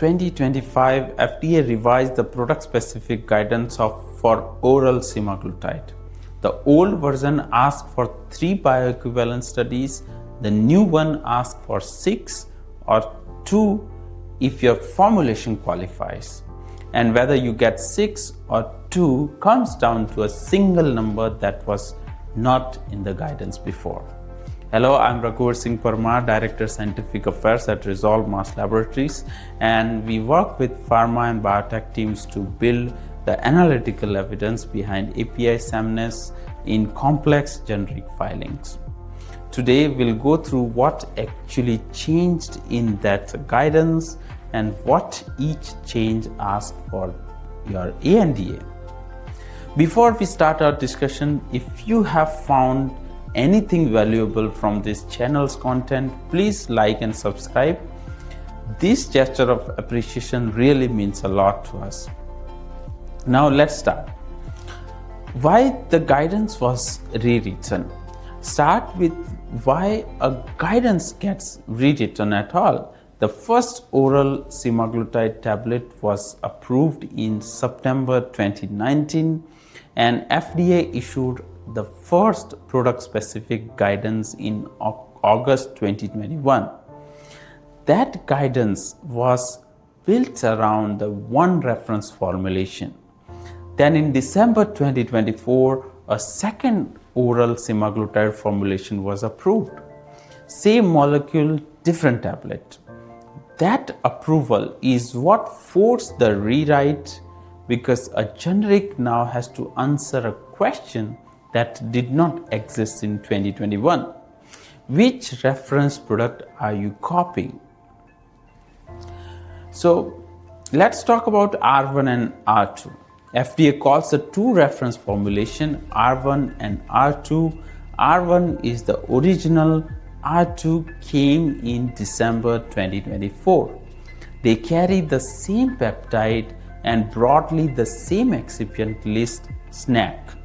2025, FDA revised the product-specific guidance for oral semaglutide. The old version asked for 3 bioequivalence studies. The new one asks for 6 or 2 if your formulation qualifies. And whether you get 6 or 2 comes down to a single number that was not in the guidance before. Hello, I'm Raghuvar Singh Parmar, Director Scientific Affairs at Resolve Mass Laboratories, and we work with pharma and biotech teams to build the analytical evidence behind API sameness in complex generic filings. Today, we'll go through what actually changed in that guidance and what each change asks for your ANDA. Before we start our discussion, if you have found anything valuable from this channel's content, please like and subscribe. This gesture of appreciation really means a lot to us. Now let's start. Why the guidance was rewritten. Start with why a guidance gets rewritten at all. The first oral semaglutide tablet was approved in September 2019, and FDA issued the first product-specific guidance in August 2021. That guidance was built around the one reference formulation. Then in December 2024, a second oral semaglutide formulation was approved. Same molecule, different tablet. That approval is what forced the rewrite, because a generic now has to answer a question that did not exist in 2021. Which reference product are you copying? So let's talk about R1 and R2. FDA calls the two reference formulation R1 and R2. R1 is the original, R2 came in December 2024. They carry the same peptide and broadly the same excipient list, SNAC.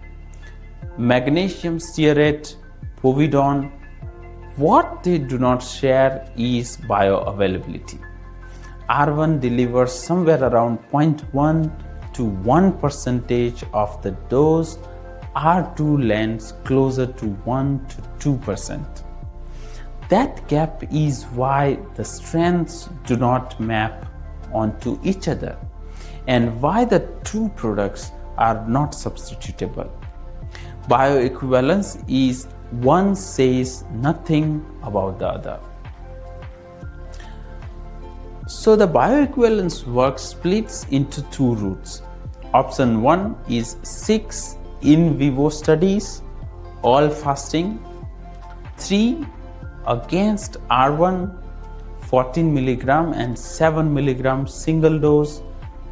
Magnesium stearate, povidone. What they do not share is bioavailability. R1 delivers somewhere around 0.1 to 1% of the dose. R2 lands closer to 1 to 2%. That gap is why the strengths do not map onto each other and why the two products are not substitutable. Bioequivalence is one says nothing about the other. So the bioequivalence work splits into two routes. Option 1 is 6 in vivo studies, all fasting. 3 against R1, 14 mg and 7 mg single dose,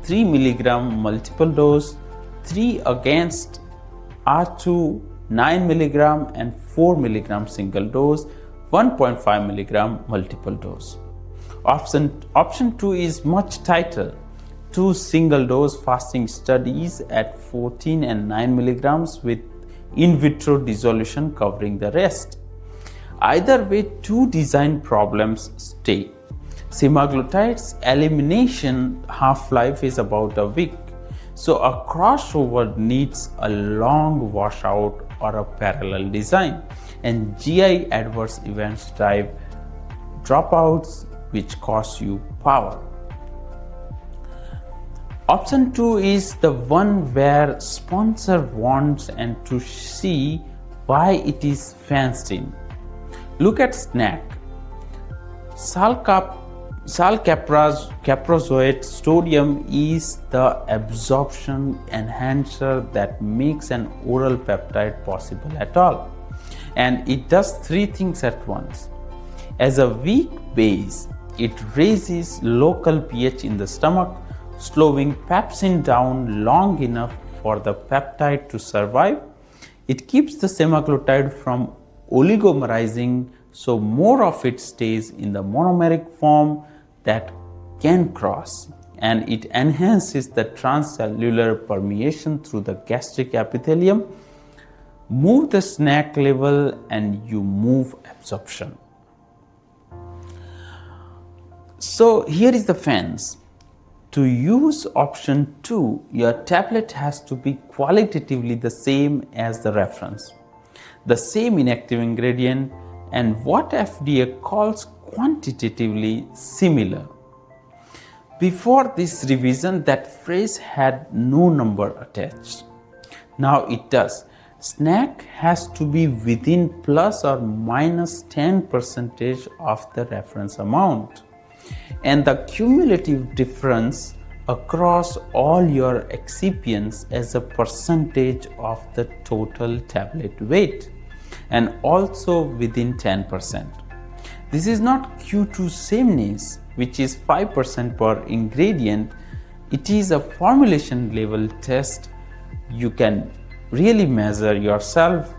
3 mg multiple dose. 3 against R2, 9 mg and 4 mg single dose, 1.5 mg multiple dose. Option 2 is much tighter. 2 single dose fasting studies at 14 and 9 mg with in vitro dissolution covering the rest. Either way, two design problems stay. Semaglutide's elimination half-life is about a week. So a crossover needs a long washout or a parallel design, and GI adverse events drive dropouts, which cost you power. Option 2 is the one where sponsor wants and to see why it is fenced in. Look at SNAC. Salcaprozoate sodium is the absorption enhancer that makes an oral peptide possible at all. And it does 3 things at once. As a weak base, it raises local pH in the stomach, slowing pepsin down long enough for the peptide to survive. It keeps the semaglutide from oligomerizing, so more of it stays in the monomeric form that can cross, and it enhances the transcellular permeation through the gastric epithelium. Move the SNAC level and you move absorption. So here is the fence. To use option 2, your tablet has to be qualitatively the same as the reference, the same inactive ingredient, and what FDA calls quantitatively similar. Before this revision, that phrase had no number attached. Now it does. Snack has to be within plus or minus 10% of the reference amount. And the cumulative difference across all your excipients as a percentage of the total tablet weight, and also within 10%. This is not Q2 sameness, which is 5% per ingredient. It is a formulation level test you can really measure yourself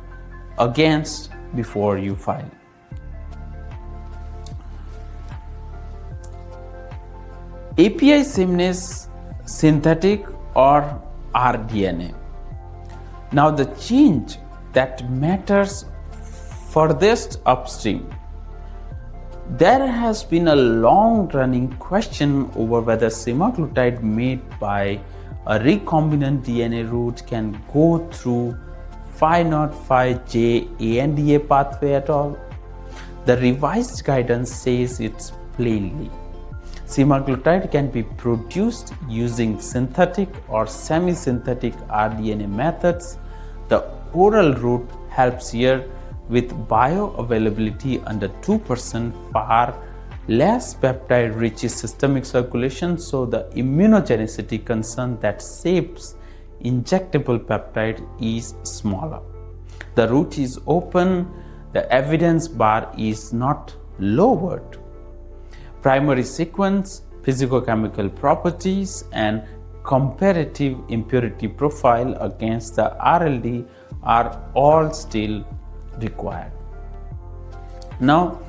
against before you file. API sameness, synthetic or rDNA. Now the change that matters furthest upstream. There has been a long-running question over whether semaglutide made by a recombinant DNA route can go through 505J ANDA pathway at all. The revised guidance says it plainly. Semaglutide can be produced using synthetic or semi-synthetic rDNA methods. The oral route helps here with bioavailability under 2%, far less peptide reaches systemic circulation, so the immunogenicity concern that shapes injectable peptide is smaller. The route is open, the evidence bar is not lowered. Primary sequence, physicochemical properties, and comparative impurity profile against the RLD are all still required. Now,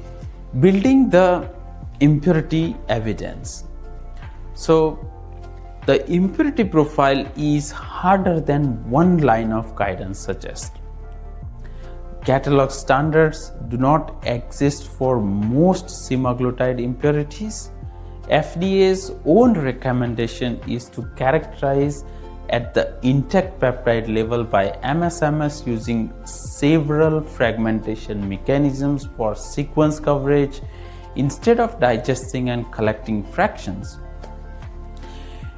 building the impurity evidence. So, the impurity profile is harder than one line of guidance suggests. Catalog standards do not exist for most semaglutide impurities. FDA's own recommendation is to characterize at the intact peptide level by MSMS using several fragmentation mechanisms for sequence coverage instead of digesting and collecting fractions.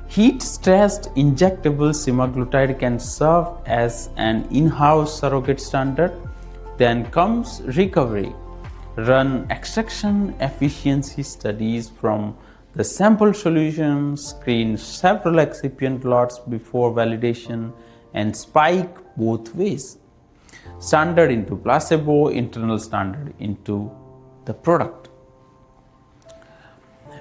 Heat-stressed injectable semaglutide can serve as an in-house surrogate standard. Then comes recovery. Run extraction efficiency studies from the sample solution, screen several excipient lots before validation, and spike both ways. Standard into placebo, internal standard into the product.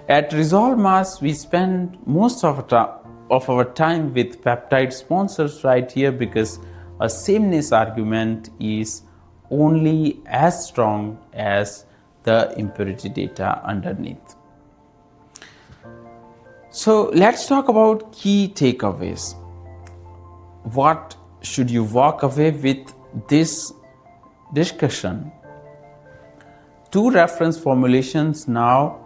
At Resolve Mass, we spend most of our time with peptide sponsors right here because a sameness argument is only as strong as the impurity data underneath. So let's talk about key takeaways. What should you walk away with this discussion? 2 reference formulations now,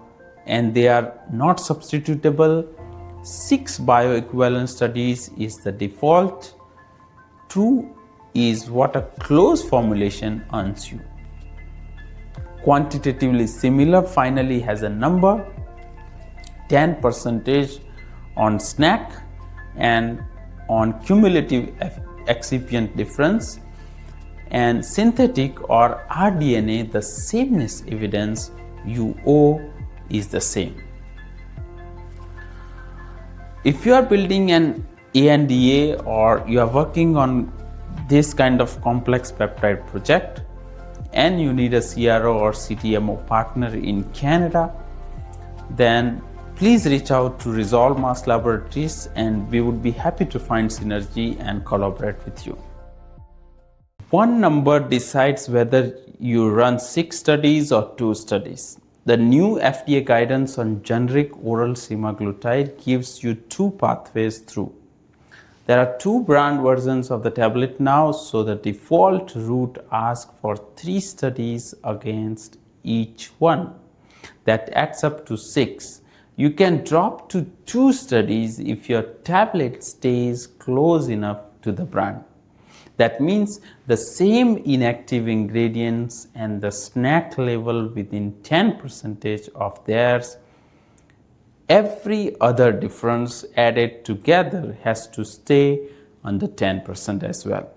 and they are not substitutable. 6 bioequivalence studies is the default. 2 is what a close formulation earns you. Quantitatively similar finally has a number, 10% on snack and on cumulative excipient difference, and synthetic or rDNA, the sameness evidence you owe is the same. If you are building an ANDA or you are working on this kind of complex peptide project and you need a CRO or CDMO partner in Canada, then please reach out to Resolve Mass Laboratories and we would be happy to find synergy and collaborate with you. One number decides whether you run 6 studies or 2 studies. The new FDA guidance on generic oral semaglutide gives you 2 pathways through. There are 2 brand versions of the tablet now, so the default route asks for 3 studies against each one. That adds up to 6. You can drop to 2 studies if your tablet stays close enough to the brand. That means the same inactive ingredients and the snack level within 10% of theirs. Every other difference added together has to stay under 10% as well.